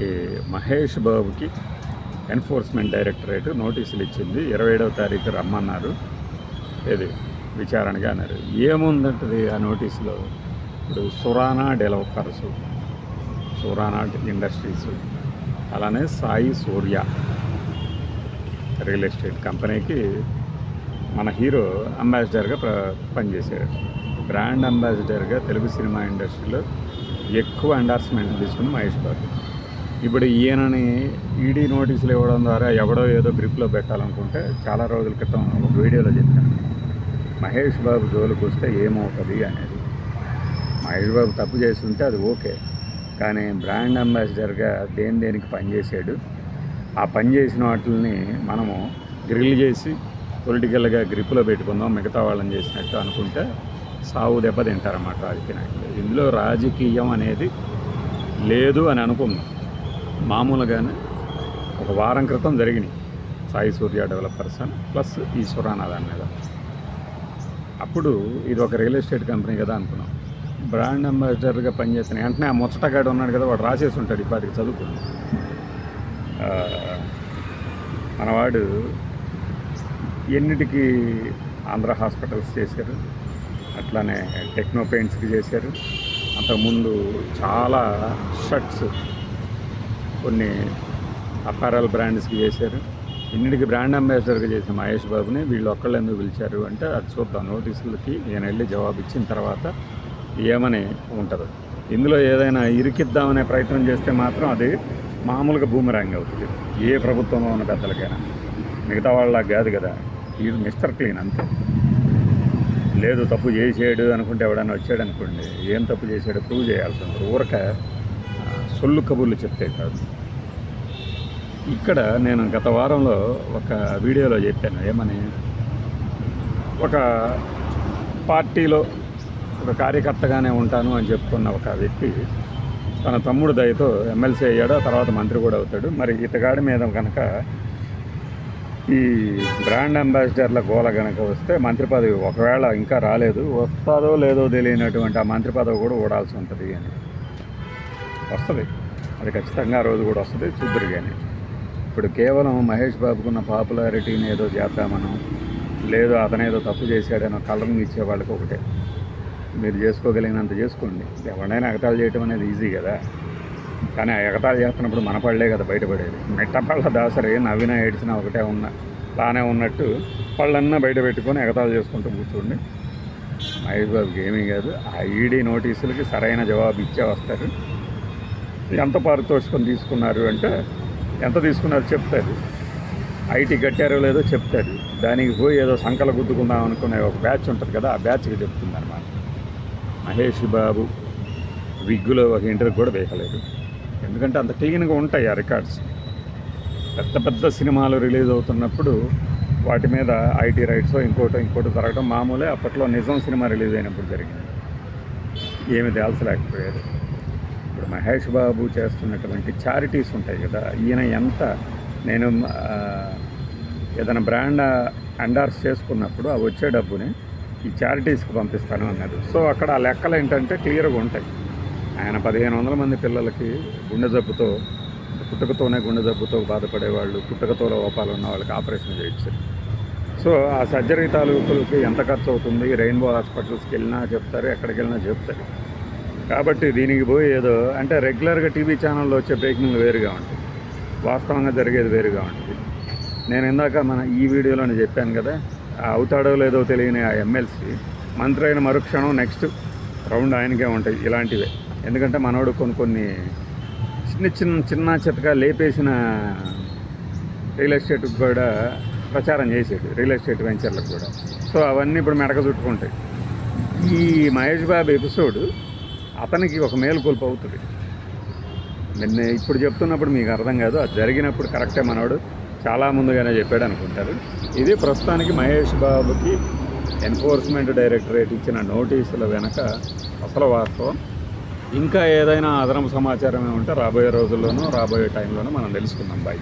ఈ మహేష్ బాబుకి enforcement directorate నోటీసులు ఇచ్చింది. 27వ తారీఖు రమ్మన్నారు. ఇది విచారణగా అన్నారు. ఏముందంటది ఆ నోటీసులో? ఇప్పుడు సురానా డెవలపర్స్, సురానా ఇండస్ట్రీస్, అలానే సాయి సూర్య రియల్ ఎస్టేట్ కంపెనీకి మన హీరో అంబాసిడర్గా పనిచేశాడు. బ్రాండ్ అంబాసిడర్గా తెలుగు సినిమా ఇండస్ట్రీలో ఎక్కువ ఎండార్స్మెంట్ తీసుకుని మహేష్ బాబు. ఇప్పుడు ఈయనని ఈడీ నోటీసులు ఇవ్వడం ద్వారా ఎవడో ఏదో గ్రిప్లో పెట్టాలనుకుంటే, చాలా రోజుల క్రితం ఒక వీడియోలో చెప్పాను, మహేష్ బాబు జోలికి వస్తే ఏమవుతుంది అనేది. మహేష్ బాబు తప్పు చేస్తుంటే అది ఓకే, కానీ బ్రాండ్ అంబాసిడర్గా దేనికి పనిచేసాడు, ఆ పని చేసిన వాటిని మనము గ్రిల్ చేసి పొలిటికల్గా గ్రిప్లో పెట్టుకుందాం మిగతా వాళ్ళని చేసినట్టు అనుకుంటే సావు దెబ్బ తింటారన్నమాట రాజకీయ నాయకులు. ఇందులో రాజకీయం అనేది లేదు అని అనుకుందాం. మామూలుగానే ఒక వారం క్రితం జరిగినాయి సాయి సూర్య డెవలపర్స్ అని ప్లస్ ఈ సురానా దాని మీద. అప్పుడు ఇది ఒక రియల్ ఎస్టేట్ కంపెనీ కదా అనుకున్నాం. బ్రాండ్ అంబాసిడర్గా పనిచేస్తున్న వెంటనే ఆ ముచ్చటగాడు ఉన్నాడు కదా, వాడు రాసేసి ఉంటాడు ఇప్పటికి చదువుకుని. మనవాడు ఎన్నిటికీ ఆంధ్ర హాస్పిటల్స్ చేశారు, అట్లానే టెక్నో పెయింట్స్కి చేశారు, అంతకుముందు చాలా షర్ట్స్ కొన్ని అపారల్ బ్రాండ్స్కి చేశారు. ఇన్నిటికి బ్రాండ్ అంబాసిడర్గా చేసిన మహేష్ బాబుని వీళ్ళు ఒక్కళ్ళు ఎందుకు పిలిచారు అంటే అది చూద్దాం. నోటీసులకి నేను వెళ్ళి జవాబు ఇచ్చిన తర్వాత ఏమని ఉంటుందో. ఇందులో ఏదైనా ఇరికిద్దామనే ప్రయత్నం చేస్తే మాత్రం అది మామూలుగా బూమరాంగ్ అవుతుంది ఏ ప్రభుత్వంలో ఉన్న పెద్దలకైనా. మిగతా వాళ్ళ కాదు కదా, ఇది మిస్టర్ క్లీన్ అంతే. లేదు తప్పు చేసాడు అనుకుంటే ఎవడన్నా వచ్చాడు అనుకోండి, ఏం తప్పు చేశాడో ప్రూవ్ చేయాల్సి ఉంటుంది. ఊరక సొల్లు కబుర్లు చెప్తే కాదు. ఇక్కడ నేను గత వారంలో ఒక వీడియోలో చెప్పాను ఏమని, ఒక పార్టీలో ఒక కార్యకర్తగానే ఉంటాను అని చెప్పుకున్న ఒక వ్యక్తి తన తమ్ముడు దయతో ఎమ్మెల్సీ అయ్యాడు, తర్వాత మంత్రి కూడా అవుతాడు. మరి ఇతగాడి మీద కనుక ఈ బ్రాండ్ అంబాసిడర్ల గోల కనుక వస్తే మంత్రి పదవి ఒకవేళ ఇంకా రాలేదు, వస్తుందో లేదో తెలియనటువంటి ఆ మంత్రి పదవి కూడా ఓడాల్సి ఉంటుంది అని. వస్తుంది, అది ఖచ్చితంగా ఆ రోజు కూడా వస్తుంది, చూద్దరు. కానీ ఇప్పుడు కేవలం మహేష్ బాబుకున్న పాపులారిటీని ఏదో చేద్దామనో, లేదు అతనేదో తప్పు చేశాడనో కలరింగ్ ఇచ్చే వాళ్ళకి ఒకటే, మీరు చేసుకోగలిగినంత చేసుకోండి. ఎవరైనా ఎగతాళి చేయటం అనేది ఈజీ కదా, కానీ ఆ ఎగతాళి చేస్తున్నప్పుడు మన పళ్ళే కదా బయటపడేది. మిట్టపళ్ళ దాసరి నవ్వినా ఏడ్చినా ఒకటే బాగానే ఉన్నట్టు పళ్ళన్నా బయట పెట్టుకొని ఎగతాళి చేసుకుంటూ కూర్చోండి. మహేష్ బాబుకి ఏమీ కాదు. ఆ ఈడీ నోటీసులకి సరైన జవాబు ఇచ్చే వస్తారు. ఎంత పారితోషికం తీసుకున్నారు అంటే ఎంత తీసుకున్నారో చెప్తారు, ఐటీ కట్టారో లేదో చెప్తారు. దానికి పోయి ఏదో సంకల గుద్దుకుందాం అనుకునే ఒక బ్యాచ్ ఉంటుంది కదా, ఆ బ్యాచ్కి చెప్తుంది అన్నమాట. మహేష్ బాబు విగ్గులో ఒక ఇంటర్వ్యూ కూడా వేయలేదు, ఎందుకంటే అంత క్లీన్గా ఉంటాయి ఆ రికార్డ్స్. పెద్ద పెద్ద సినిమాలు రిలీజ్ అవుతున్నప్పుడు వాటి మీద ఐటీ రైట్స్ ఇంకోటి జరగడం మామూలే. అప్పట్లో నిజం సినిమా రిలీజ్ అయినప్పుడు జరిగింది, ఏమి తేల్చలేకపోయారు. ఇప్పుడు మహేష్ బాబు చేస్తున్నటువంటి చారిటీస్ ఉంటాయి కదా, ఈయన ఎంత నేను ఏదైనా బ్రాండ్ ఎండార్స్ చేసుకున్నప్పుడు ఆ వచ్చే డబ్బుని ఈ చారిటీస్కి పంపిస్తాను అన్నారు. సో అక్కడ ఆ లెక్కలు ఏంటంటే క్లియర్గా ఉంటాయి. ఆయన 1500 మంది పిల్లలకి గుండె జబ్బుతో, పుట్టుకతోనే గుండె జబ్బుతో బాధపడేవాళ్ళు, పుట్టుకతో లోపాలు ఉన్న వాళ్ళకి ఆపరేషన్ చేయించారు. సో ఆ సర్జరీ తాలూకులకి ఎంత ఖర్చు అవుతుంది, రెయిన్బో హాస్పిటల్స్కి వెళ్ళినా చెప్తారు, ఎక్కడికి వెళ్ళినా చెప్తారు. కాబట్టి దీనికి పోయి ఏదో అంటే రెగ్యులర్గా టీవీ ఛానల్లో వచ్చే బ్రేకింగ్లు వేరుగా ఉంటాయి, వాస్తవంగా జరిగేది వేరుగా ఉంటుంది. నేను ఇందాక ఈ వీడియోలోనే చెప్పాను కదా, అవుతాడో లేదో తెలియని ఆ ఎమ్మెల్సీ మంత్రి అయిన మరుక్షణం నెక్స్ట్ రౌండ్ ఆయనకే ఉంటాయి ఇలాంటివే. ఎందుకంటే మనోడు కొన్ని చిన్న చితగా లేపేసిన రియల్ ఎస్టేట్కి కూడా ప్రచారం చేసేది, రియల్ ఎస్టేట్ వెంచర్లకు కూడా. సో అవన్నీ ఇప్పుడు మెడక చుట్టుకుంటాయి. ఈ మహేష్ బాబు ఎపిసోడ్ అతనికి ఒక మేలుకొల్పు అవుతుంది. నేను ఇప్పుడు చెప్తున్నప్పుడు మీకు అర్థం కాదు, అది జరిగినప్పుడు కరెక్టే మనోడు చాలా ముందుగానే చెప్పాడు అనుకుంటారు. ఇది ప్రస్తుతానికి మహేష్ బాబుకి ఎన్ఫోర్స్మెంట్ డైరెక్టరేట్ ఇచ్చిన నోటీసుల వెనక అసలు వాస్తవం. ఇంకా ఏదైనా అదనపు సమాచారం ఉంటే రాబోయే రోజుల్లోనూ రాబోయే టైంలోనూ మనం తెలుసుకుందాం. బాయ్.